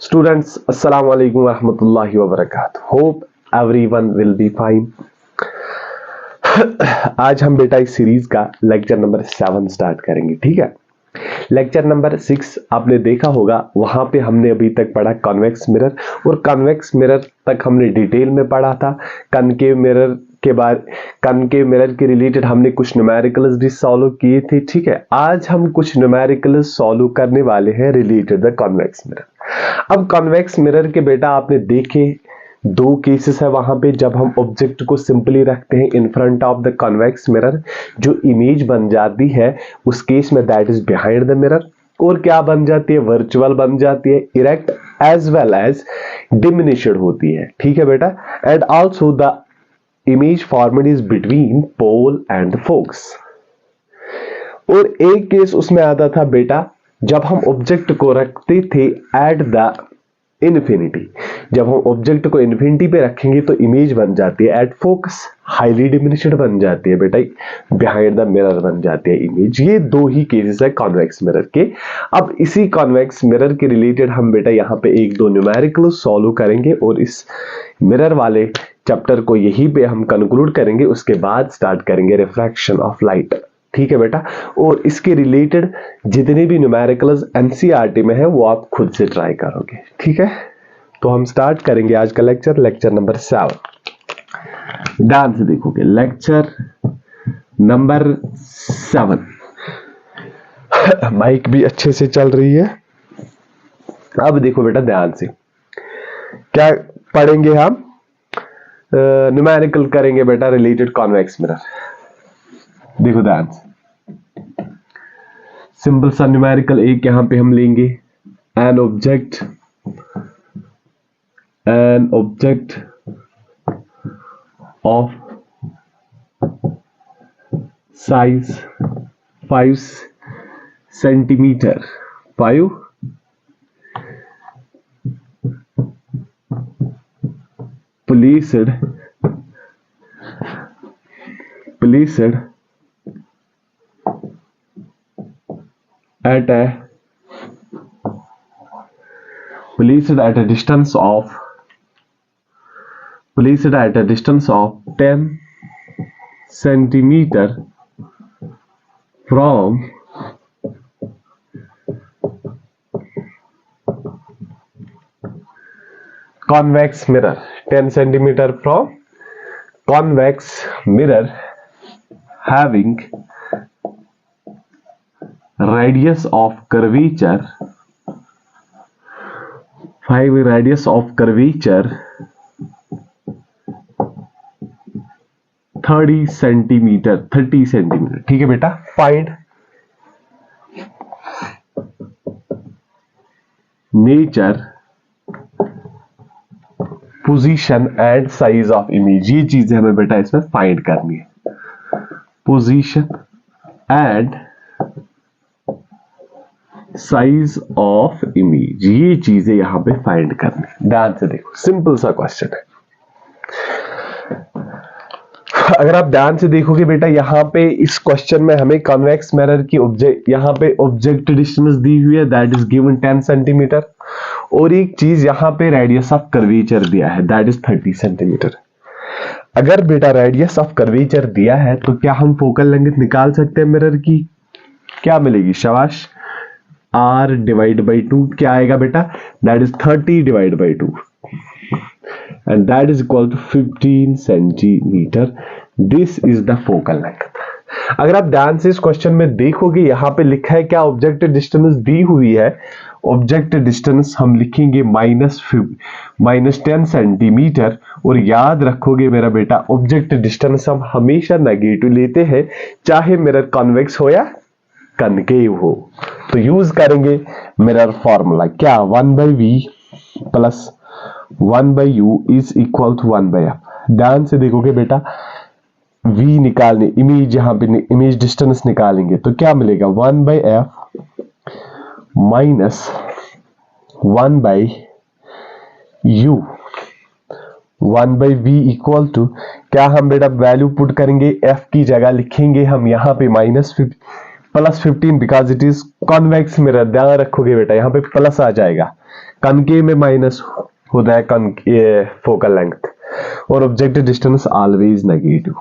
Students, Assalamu alaikum warahmatullahi wabarakatuh. Hope everyone will be fine. आज हम बेटा इस सीरीज का लेक्चर नंबर 7 स्टार्ट करेंगे, ठीक है। लेक्चर नंबर 6 आपने देखा होगा, वहां पे हमने अभी तक पढ़ा कॉन्वेक्स मिरर, और कॉन्वेक्स मिरर तक हमने डिटेल में पढ़ा था। कनकेव मिरर के बाद कनकेव मिरर के रिलेटेड हमने कुछ न्यूमेरिकल्स भी सॉल्व किए थे, ठीक है। आज हम कुछ न्यूमेरिकल्स सॉल्व करने वाले हैं रिलेटेड द कॉन्वेक्स मिरर। अब कॉन्वेक्स मिरर के बेटा आपने देखे दो केसेस है वहां पे, जब हम ऑब्जेक्ट को सिंपली रखते हैं in front of the convex mirror, जो इमेज बन जाती है उस केस में that is behind the mirror, और क्या बन जाती है, वर्चुअल बन जाती है, erect as well as diminished होती है, ठीक है बेटा। And also the image format is between pole and focus. और एक केस उसमें आता था बेटा, जब हम ऑब्जेक्ट को रखते थे एट द इन्फिनिटी, जब हम ऑब्जेक्ट को इन्फिनिटी पे रखेंगे तो इमेज बन जाती है एट फोकस, हाईली डिमिनिश्ड बन जाती है बेटा, बिहाइंड द मिरर बन जाती है इमेज। ये दो ही केसेस है कॉन्वेक्स मिरर के। अब इसी कॉन्वेक्स मिरर के रिलेटेड हम बेटा यहाँ पे एक दो न्यूमेरिकल सॉल्व करेंगे, और इस मिरर वाले चैप्टर को यही पे हम कंक्लूड करेंगे। उसके बाद स्टार्ट करेंगे रिफ्रैक्शन ऑफ लाइट, ठीक है बेटा। और इसके रिलेटेड जितने भी न्यूमेरिकल्स एनसीईआरटी में है वो आप खुद से ट्राई करोगे, ठीक है। तो हम स्टार्ट करेंगे आज का लेक्चर नंबर 7। ध्यान से देखोगे, लेक्चर नंबर 7। माइक भी अच्छे से चल रही है। अब देखो बेटा ध्यान से, क्या पढ़ेंगे हम, न्यूमेरिकल करेंगे बेटा रिलेटेड कॉन्वेक्स मिरर। देखो ध्यान से, सिंपल सा न्यूमेरिकल एक यहां पे हम लेंगे, an object of size 5 centimetre, 5 placed at a distance of 10 centimeter from convex mirror, 10 centimeter from convex mirror having radius of curvature 5 radius of curvature 30 centimetre, ठीक है बेटा। Find nature, position and size of image. ये चीजें हमें बेटा इसमें find करनी है, position and size of image, ये चीजें यहां पे फाइंड करनी है। ध्यान से देखो, सिंपल सा क्वेश्चन है। अगर आप ध्यान से देखोगे बेटा, यहाँ पे इस क्वेश्चन में हमें कॉन्वेक्स मिरर की ऑब्जेक्ट, यहाँ पे ऑब्जेक्ट डिस्टेंस दी हुई है दैट इज गिवन 10 सेंटीमीटर, और एक चीज यहाँ पे रेडियस ऑफ कर्वेचर दिया है दैट इज 30 सेंटीमीटर। अगर बेटा रेडियस ऑफ कर्वेचर दिया है तो क्या हम फोकल लेंथ निकाल सकते हैं मिरर की? क्या मिलेगी? शाबाश, r डिवाइड बाई 2 क्या आएगा बेटा, that is 30 divide by 2 and that is equal to 15 centimetre. This is the focal length. अगर आप ध्यान से इस क्वेश्चन में देखोगे, यहां पे लिखा है क्या, ऑब्जेक्ट डिस्टेंस दी हुई है, ऑब्जेक्ट डिस्टेंस हम लिखेंगे -10 सेंटीमीटर। और याद रखोगे मेरा बेटा, ऑब्जेक्ट डिस्टेंस हम हमेशा नेगेटिव लेते हैं, चाहे मिरर कॉन्वेक्स हो या कनकेव हो। तो यूज करेंगे मिरर फॉर्मूला, क्या, 1/v plus 1/u is equal to 1/f। ध्यान से देखोगे बेटा, v निकालने, इमेज यहां पे इमेज डिस्टेंस निकालेंगे तो क्या मिलेगा, 1/f minus 1/u 1/v equal to, क्या हम बेटा वैल्यू पुट करेंगे, f की जगह लिखेंगे हम यहाँ पे +15 because it is convex mirror. ध्यान रखोगे बेटा, यहाँ पे प्लस आ जाएगा, कनकेव में माइनस होता है फोकल लेंथ, और ऑब्जेक्टिव डिस्टेंस ऑलवेज नेगेटिव।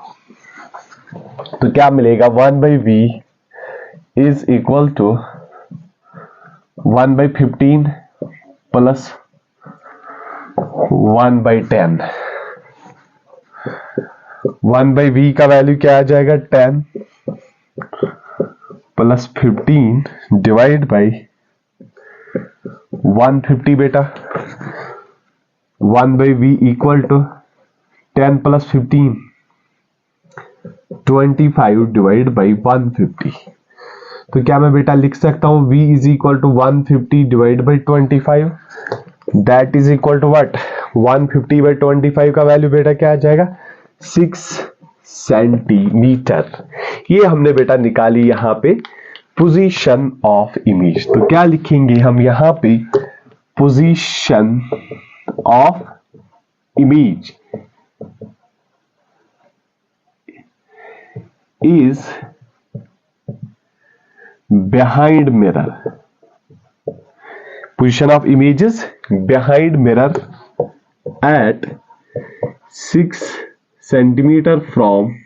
तो क्या मिलेगा, 1/v is equal to 1/15 plus 1/10। 1/v का वैल्यू क्या आ जाएगा, 10 प्लस 15 डिवाइड बाई 150 बेटा। 1/v इक्वल टू 10 प्लस 15 25 डिवाइड बाई 150। तो क्या मैं बेटा लिख सकता हूं v is equal to 150 divide by 25, that is equal to what, 150 by 25 का वैल्यू बेटा क्या आ जाएगा, 6 सेंटीमीटर। ये हमने बेटा निकाली यहां पे पोजीशन ऑफ इमेज। तो क्या लिखेंगे हम यहां पे, position of image is behind mirror. Position of images behind mirror at 6 centimeter from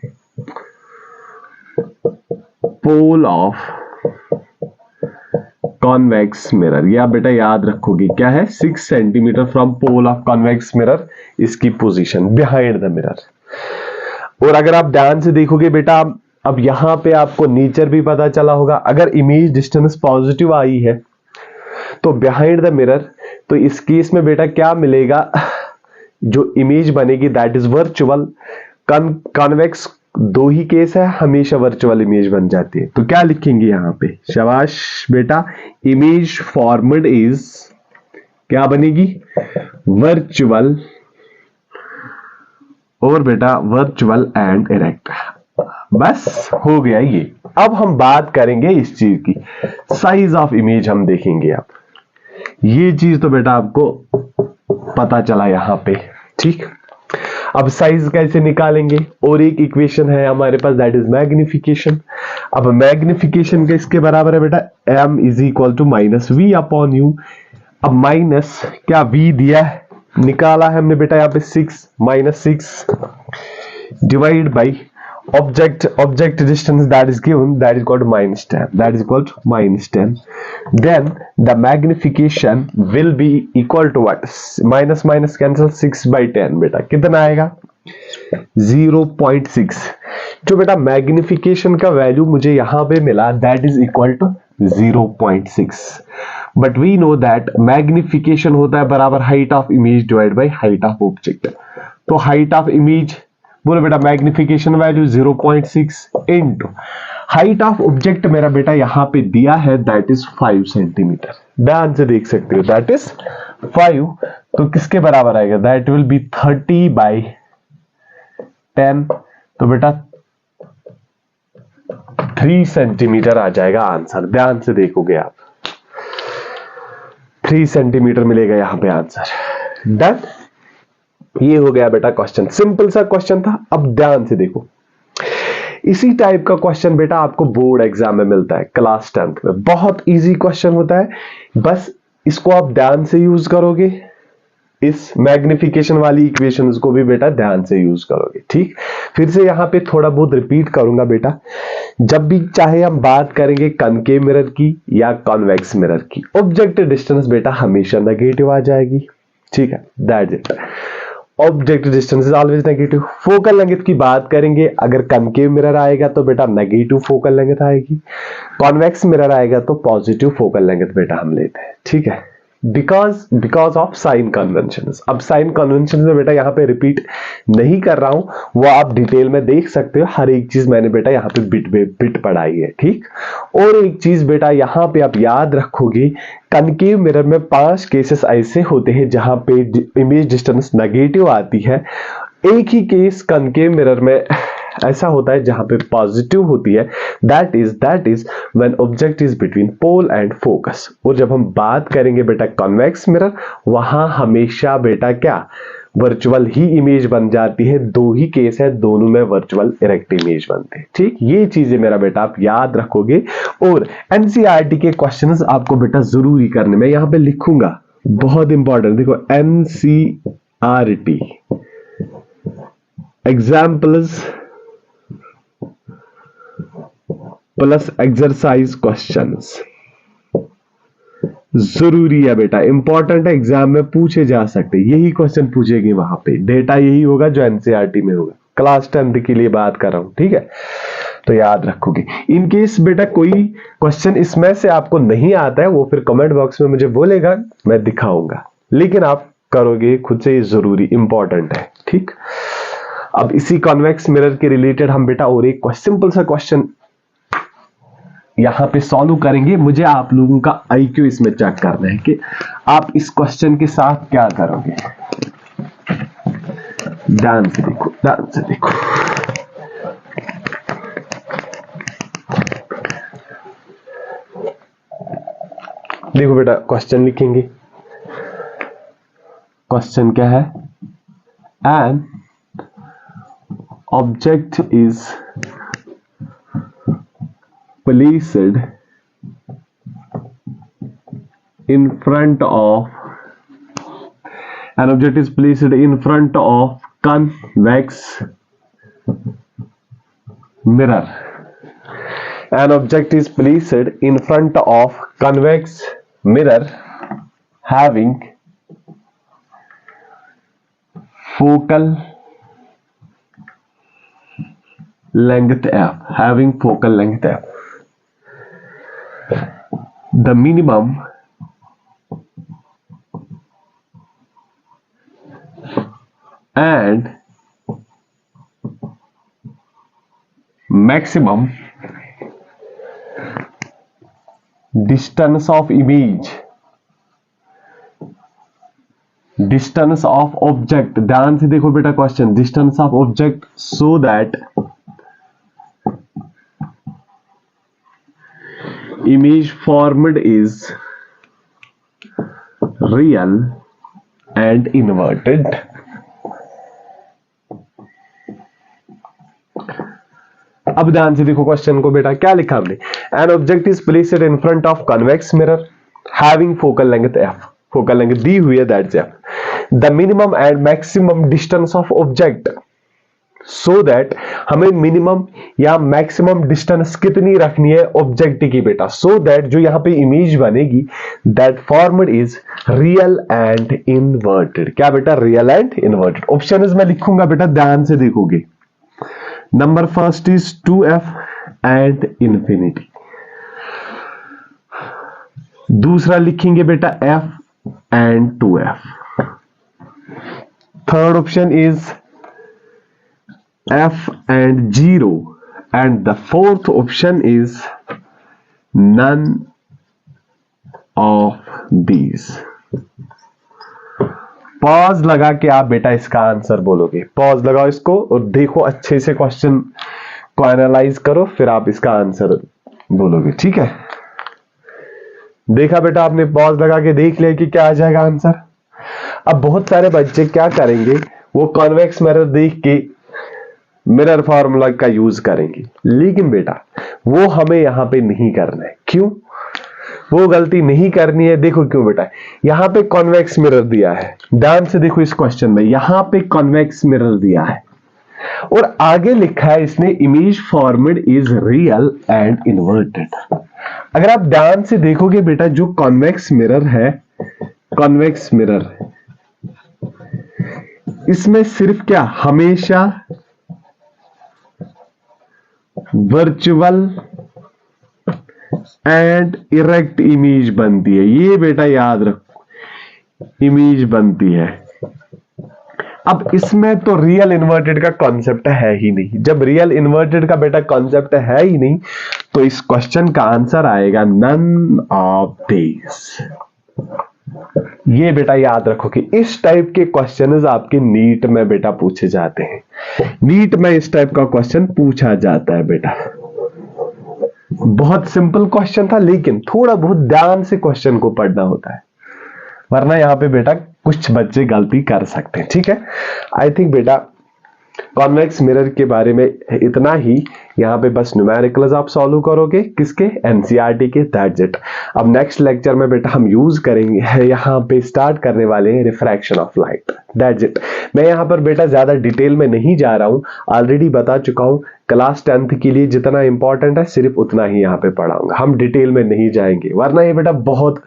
pole of convex mirror। या बेटा याद रखोगे क्या है, 6 centimetre from pole of convex mirror, इसकी पोजीशन बिहाइंड द मिरर। और अगर आप ध्यान से देखोगे बेटा, अब यहां पे आपको नेचर भी पता चला होगा। अगर इमेज डिस्टेंस पॉजिटिव आई है तो बिहाइंड द मिरर, तो इस केस में बेटा क्या मिलेगा, जो इमेज बनेगी दैट इज वर्चुअल। कॉन्वेक्स दो ही केस है, हमेशा वर्चुअल इमेज बन जाती है। तो क्या लिखेंगे यहां पे, शाबाश बेटा, इमेज फॉर्मड इज क्या बनेगी, वर्चुअल, और बेटा वर्चुअल एंड इरेक्ट। बस हो गया ये। अब हम बात करेंगे इस चीज की, साइज ऑफ इमेज हम देखेंगे। अब ये चीज तो बेटा आपको पता चला यहां पे, ठीक। अब साइज कैसे निकालेंगे, और एक इक्वेशन है हमारे पास दैट इज मैग्निफिकेशन। अब मैग्निफिकेशन के इसके बराबर है बेटा, m is equal to minus v upon u. अब माइनस क्या v दिया है, निकाला है हमने बेटा यहाँ पे 6 minus 6 divide by object distance that is given, that is equal to minus 10, that is equal to minus 10. Then the magnification will be equal to what, minus minus cancel, 6/10 बेटा कितना आएगा, 0.6। जो बेटा मैग्निफिकेशन का वैल्यू मुझे यहां पे मिला that is equal to 0.6, but we know that magnification होता है बराबर height of image divide by height of object. तो हाइट ऑफ इमेज बोलो बेटा, magnification value 0.6 into height of object मेरा बेटा यहां पे दिया है दैट इज 5 सेंटीमीटर। ध्यान से देख सकते हो दैट इज 5, तो किसके बराबर आएगा, दैट विल बी 30/10। तो बेटा 3 सेंटीमीटर आ जाएगा आंसर। ध्यान से देखोगे आप, 3 सेंटीमीटर मिलेगा यहां पे आंसर। डन, ये हो गया बेटा क्वेश्चन, सिंपल सा क्वेश्चन था। अब ध्यान से देखो, इसी टाइप का क्वेश्चन बेटा आपको बोर्ड एग्जाम में मिलता है क्लास 10th में। बहुत इजी क्वेश्चन होता है, बस इसको आप ध्यान से यूज करोगे, इस मैग्निफिकेशन वाली इक्वेशंस को भी बेटा ध्यान से यूज करोगे, ठीक। फिर से यहां पे थोड़ा बहुत रिपीट करूंगा बेटा, जब भी चाहे हम बात करेंगे कनकेव मिरर की या कॉन्वेक्स मिरर की, ऑब्जेक्ट डिस्टेंस बेटा हमेशा नेगेटिव आ जाएगी, ठीक है, that's it. Object distance is always negative. Focal length की बात करेंगे, अगर कनकेव मिरर आएगा तो बेटा नेगेटिव फोकल लेंथ आएगी, कॉन्वेक्स मिरर आएगा तो पॉजिटिव फोकल लेंथ बेटा हम लेते हैं, ठीक है, बिकॉज ऑफ साइन कन्वेंशन। अब साइन कन्वेंशन में बेटा यहाँ पे रिपीट नहीं कर रहा हूं, वो आप डिटेल में देख सकते हो, हर एक चीज मैंने बेटा यहाँ पे बिट पढ़ाई है, ठीक। और एक चीज बेटा यहाँ पे आप याद रखोगे, कनकेव मिरर में 5 केसेस ऐसे होते हैं जहां पे इमेज डिस्टेंस नेगेटिव आती है। एक ही केस कनकेव मिरर में ऐसा होता है जहां पे पॉजिटिव होती है, that is when object is between pole and focus. और जब हम बात करेंगे बेटा कॉन्वेक्स मिरर, वहां हमेशा बेटा क्या, वर्चुअल ही इमेज बन जाती है। 2 ही केस है, दोनों में वर्चुअल इरेक्ट इमेज बनते हैं, ठीक। ये चीजें मेरा बेटा आप याद रखोगे, और एनसीईआरटी के क्वेश्चंस आपको बेटा जरूरी करने में यहां पे लिखूंगा, बहुत इंपॉर्टेंट, देखो NCERT examples plus exercise questions जरूरी है बेटा, इंपॉर्टेंट है, एग्जाम में पूछे जा सकते, यही क्वेश्चन पूछेगी वहां पे, डेटा यही होगा जो एनसीईआरटी में होगा। क्लास 10th के लिए बात कर रहा हूं, ठीक है, तो याद रखोगे। इन केस बेटा कोई क्वेश्चन इसमें से आपको नहीं आता है, वो फिर कमेंट बॉक्स में मुझे बोलेगा, मैं दिखाऊंगा, लेकिन आप करोगे खुद से, ये जरूरी इंपॉर्टेंट है, ठीक। अब इसी कॉन्वेक्स मिरर के रिलेटेड हम बेटा और एक सिंपल सा क्वेश्चन यहां पे सॉल्व करेंगे। मुझे आप लोगों का आईक्यू इसमें चेक करना है कि आप इस क्वेश्चन के साथ क्या करोगे। ध्यान से देखो, ध्यान से देखो। देखो बेटा क्वेश्चन लिखेंगे, क्वेश्चन क्या है, N object is placed in front of convex mirror. An object is placed in front of convex mirror having focal length f. The minimum and maximum distance of image, distance of object, ध्यान से देखो बेटा question, distance of object so that image formed is real and inverted. अब ध्यान से देखो question को बेटा, क्या लिखा हमने, an object is placed in front of convex mirror having focal length F, focal length दी हुई है, that's F, the minimum and maximum distance of object so that, हमें मिनिमम या मैक्सिमम डिस्टेंस कितनी रखनी है ऑब्जेक्ट की बेटा, सो दैट जो यहां पे इमेज बनेगी that formed is real and inverted. क्या बेटा, real and inverted. Option is मैं लिखूंगा बेटा, ध्यान से देखोगे। Number first is 2f and infinity, दूसरा लिखेंगे बेटा f and 2f, third option is f and 0, and the fourth option is none of these. Pause लगा के आप बेटा इसका आंसर बोलोगे, पॉज लगाओ इसको और देखो अच्छे से क्वेश्चन को एनालाइज करो, फिर आप इसका आंसर बोलोगे, ठीक है। देखा बेटा आपने, पॉज लगा के देख लिया कि क्या आ जाएगा आंसर। अब बहुत सारे बच्चे क्या करेंगे, वो कॉन्वेक्स मिरर देख के मिरर फार्मूला का यूज करेंगे, लेकिन बेटा वो हमें यहां पे नहीं करना है। क्यों वो गलती नहीं करनी है, देखो क्यों बेटा, यहां पे कॉन्वेक्स मिरर दिया है, ध्यान से देखो इस क्वेश्चन में, यहां पे कॉन्वेक्स मिरर दिया है और आगे लिखा है इसने image formed is real and inverted. अगर आप ध्यान से देखोगे बेटा, जो कॉन्वेक्स मिरर है, कॉन्वेक्स मिरर इसमें सिर्फ क्या, हमेशा वर्चुअल एंड इरेक्ट इमेज बनती है, ये बेटा याद रखो, इमेज बनती है। अब इसमें तो रियल इन्वर्टेड का कॉन्सेप्ट है ही नहीं, जब रियल इन्वर्टेड का बेटा कॉन्सेप्ट है ही नहीं, तो इस क्वेश्चन का आंसर आएगा नन ऑफ दिस। ये बेटा याद रखो कि इस टाइप के क्वेश्चंस आपके नीट में बेटा पूछे जाते हैं, नीट में इस टाइप का क्वेश्चन पूछा जाता है बेटा। बहुत सिंपल क्वेश्चन था, लेकिन थोड़ा बहुत ध्यान से क्वेश्चन को पढ़ना होता है, वरना यहां पे बेटा कुछ बच्चे गलती कर सकते हैं, ठीक है। आई थिंक बेटा कॉन्वेक्स मिरर के बारे में इतना ही। यहाँ पे बस न्यूमेरिकल्स आप सॉल्व करोगे किसके, एनसीईआरटी के, दैट्स इट। अब नेक्स्ट लेक्चर में बेटा हम यूज करेंगे, यहाँ पे स्टार्ट करने वाले हैं refraction of light, that's it. मैं यहाँ पर बेटा ज्यादा डिटेल में नहीं जा रहा हूँ, ऑलरेडी बता चुका हूँ। क्लास 10th के लिए जितना इंपॉर्टेंट है सिर्फ उतना ही यहाँ पे पढ़ाऊंगा, हम डिटेल में नहीं जाएंगे, वरना ये बेटा बहुत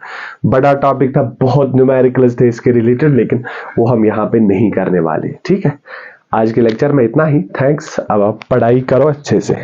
बड़ा टॉपिक था, बहुत न्यूमेरिकल्स थे इसके रिलेटेड, लेकिन वो हम यहाँ पे नहीं करने वाले। ठीक है, आज के लेक्चर में इतना ही। थैंक्स। अब आप पढ़ाई करो अच्छे से।